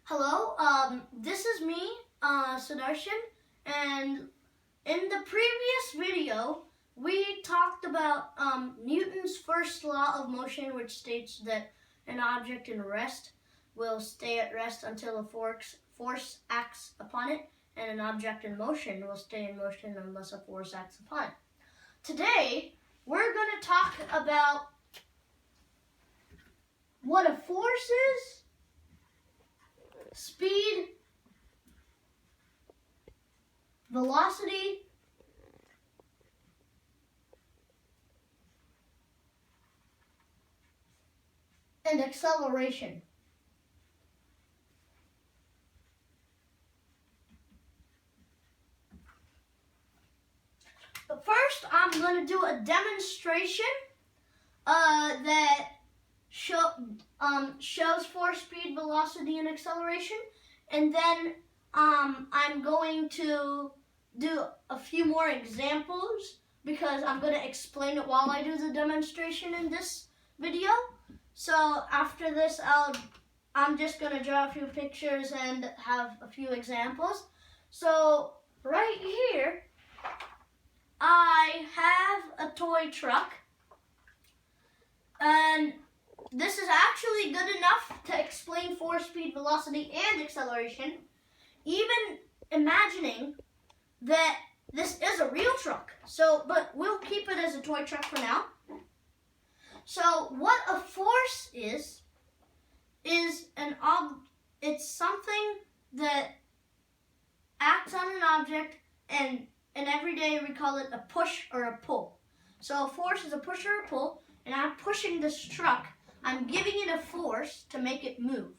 Hello, this is me, Sudarshan, and in the previous video, we talked about Newton's first law of motion, which states that an object in rest will stay at rest until a force acts upon it, and an object in motion will stay in motion unless a force acts upon it. Today, we're going to talk about what a force is, speed, velocity, and acceleration. But first, I'm going to do a demonstration that shows force, speed, velocity, and acceleration. And then I'm going to do a few more examples because I'm going to explain it while I do the demonstration in this video. So after this, I'm just going to draw a few pictures and have a few examples. So right here, I have a toy truck, and this is actually good enough to explain force, speed, velocity, and acceleration, even imagining that this is a real truck. But we'll keep it as a toy truck for now. So what a force is it's something that acts on an object, and every day we call it a push or a pull. So a force is a push or a pull, and I'm pushing this truck. I'm giving it a force to make it move.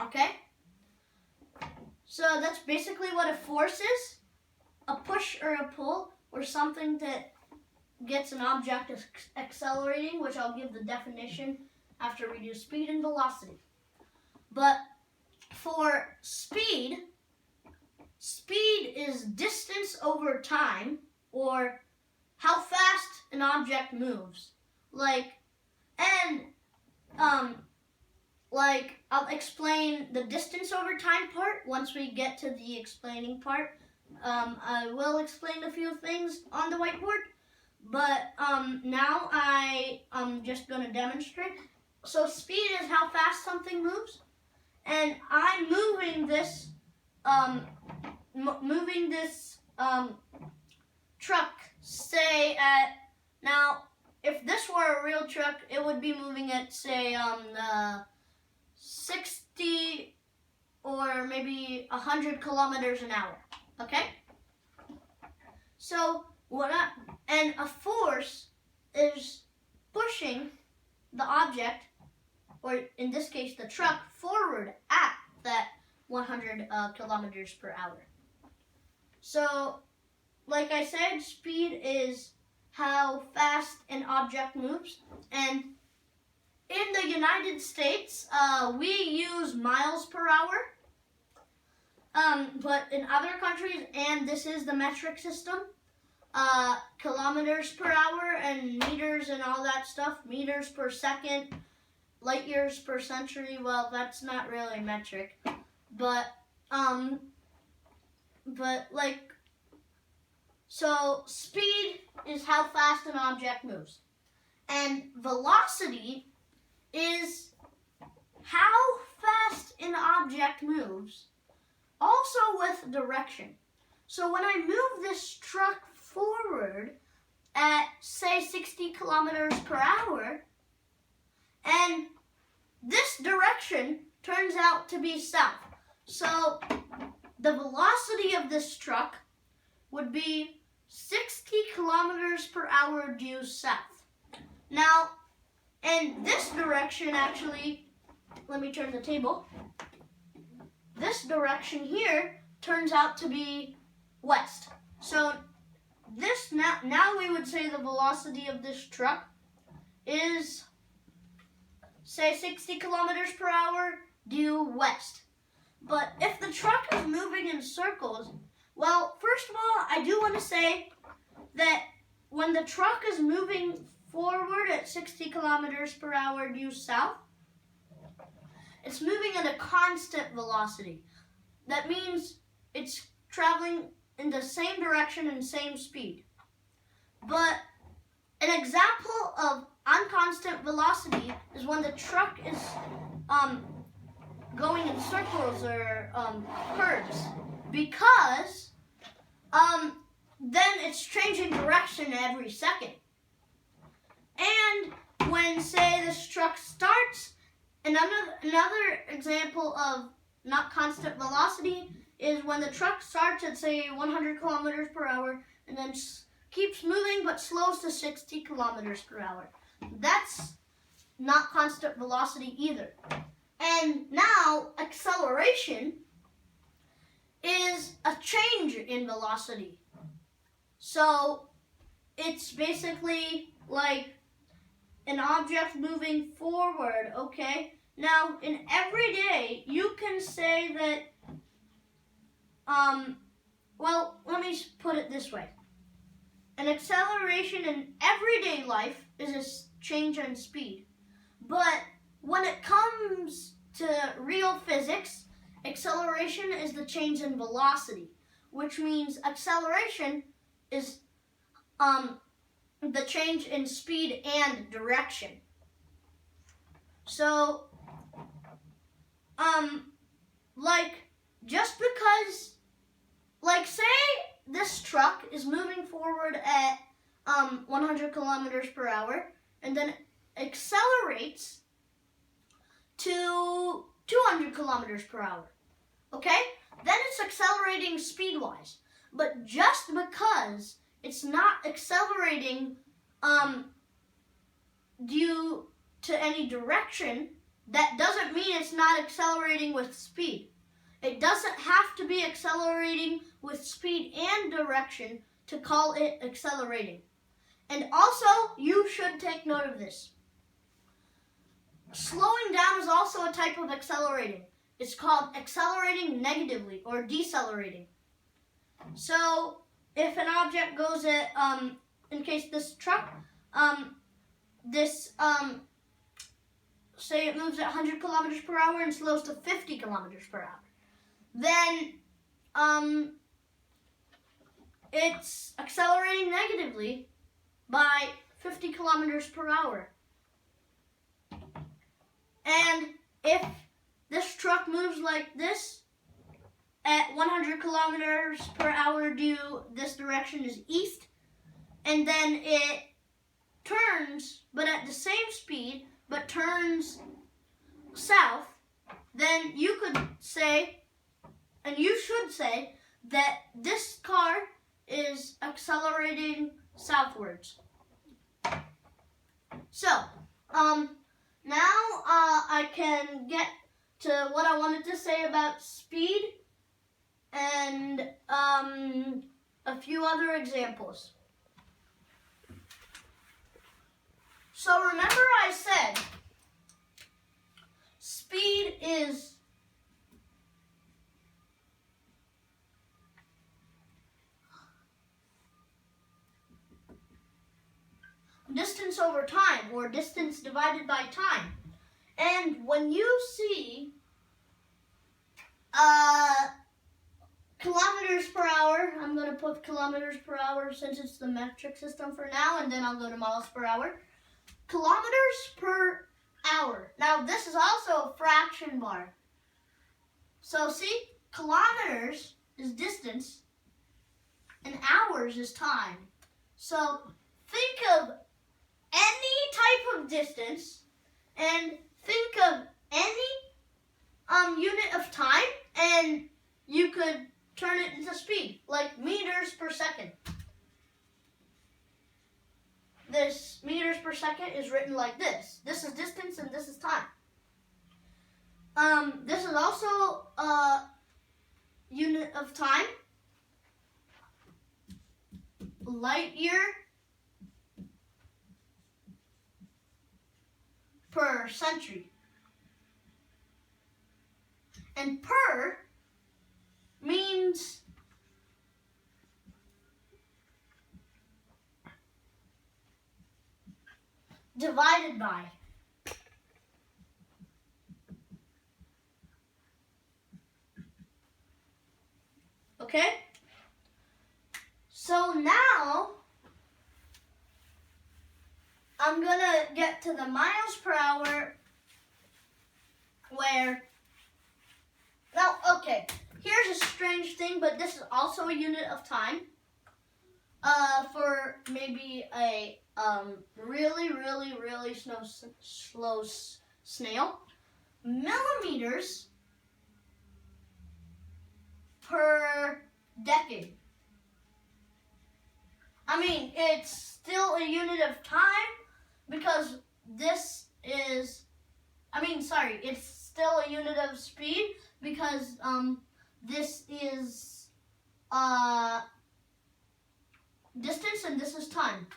Okay? So that's basically what a force is. A push or a pull, or something that gets an object accelerating, which I'll give the definition after we do speed and velocity. But for speed is distance over time, or how fast an object moves. I'll explain the distance over time part once we get to the explaining part. I will explain a few things on the whiteboard, but now I'm just going to demonstrate. So speed is how fast something moves, and I'm moving this truck, say now if this were a real truck, it would be moving at, say, 60 or maybe 100 kilometers an hour, okay? So and a force is pushing the object, or in this case the truck, forward at that 100 kilometers per hour. So, like I said, speed is how fast an object moves, and in the United States, we use miles per hour, but in other countries, and this is the metric system, kilometers per hour and meters and all that stuff, meters per second, light years per century. Well, that's not really metric, so speed is how fast an object moves, and velocity is how fast an object moves, also with direction. So when I move this truck forward at, say, 60 kilometers per hour, and this direction turns out to be south, so the velocity of this truck would be 60 kilometers per hour due south. Now, in this direction, actually, let me turn the table. This direction here turns out to be west. So this now we would say the velocity of this truck is, say, 60 kilometers per hour due west. But if the truck is moving in circles, well, first of all, I do want to say that when the truck is moving forward at 60 kilometers per hour due south, it's moving at a constant velocity. That means it's traveling in the same direction and same speed. But an example of unconstant velocity is when the truck is going in circles or curves, because then it's changing direction every second. And when, say, this truck starts, another example of not constant velocity is when the truck starts at, say, 100 kilometers per hour and then keeps moving but slows to 60 kilometers per hour. That's not constant velocity either. And now acceleration is a change in velocity. So it's basically like an object moving forward, okay? Now, in everyday, you can say that, well, let me put it this way. An acceleration in everyday life is a change in speed. But when it comes to real physics, acceleration is the change in velocity, which means acceleration is the change in speed and direction. So, like, just because, like, say this truck is moving forward at 100 kilometers per hour and then accelerates to 200 kilometers per hour, okay? Then it's accelerating speed-wise. But just because it's not accelerating due to any direction, that doesn't mean it's not accelerating with speed. It doesn't have to be accelerating with speed and direction to call it accelerating. And also, you should take note of this. Slowing down is also a type of accelerating. It's called accelerating negatively or decelerating. So, if an object goes at, in case this truck, say it moves at 100 kilometers per hour and slows to 50 kilometers per hour, then it's accelerating negatively by 50 kilometers per hour. And if this truck moves like this at 100 kilometers per hour due this direction is east, and then it turns, but at the same speed, but turns south, then you could say, and you should say, that this car is accelerating southwards. So, now I can get to what I wanted to say about speed and a few other examples. So remember I said speed is distance over time, or distance divided by time. And when you see kilometers per hour, I'm going to put kilometers per hour since it's the metric system for now, and then I'll go to miles per hour. Kilometers per hour. Now this is also a fraction bar. So see, kilometers is distance and hours is time. So think of any type of distance and think of any unit of time, and you could turn it into speed, like meters per second. This meters per second is written like this. This is distance and this is time. This is also a unit of time. Light year per century. And per means divided by. Okay? So now, I'm gonna get to the miles per hour where, now, okay, here's a strange thing, but this is also a unit of time. For maybe a really slow snail. Millimeters per decade. I mean, it's still a unit of time because this is, it's still a unit of speed because this is distance and this is time.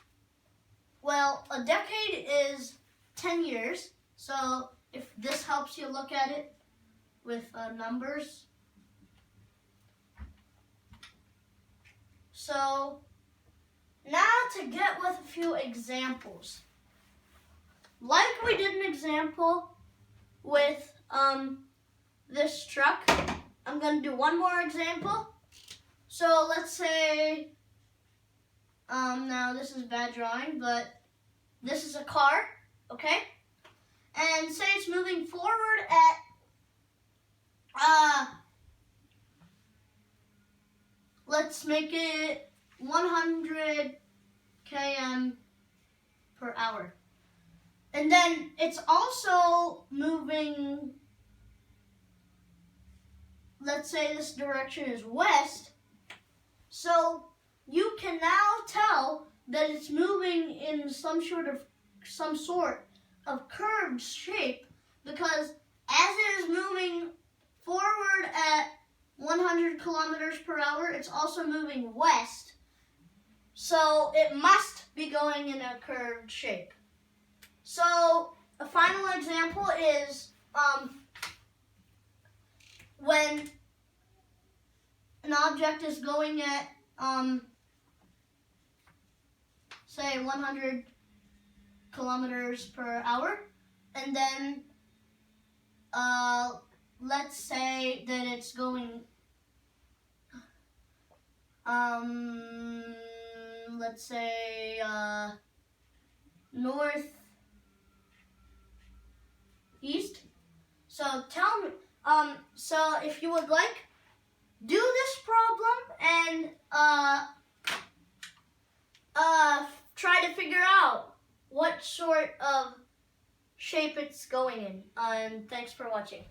Well, a decade is 10 years, so if this helps you look at it with numbers. So now to get with a few examples. Like we did an example with this truck, I'm going to do one more example. So let's say, now this is bad drawing, but this is a car, okay? And say it's moving forward at, let's make it 100 km per hour. And then it's also moving, let's say this direction is west. So you can now tell that it's moving in some sort of curved shape because as it is moving forward at 100 kilometers per hour, it's also moving west. So it must be going in a curved shape. So a final example is when an object is going at say 100 kilometers per hour, and then let's say that it's going let's say northeast. So tell me, so if you would like, do this problem and try to figure out what sort of shape it's going in. And thanks for watching.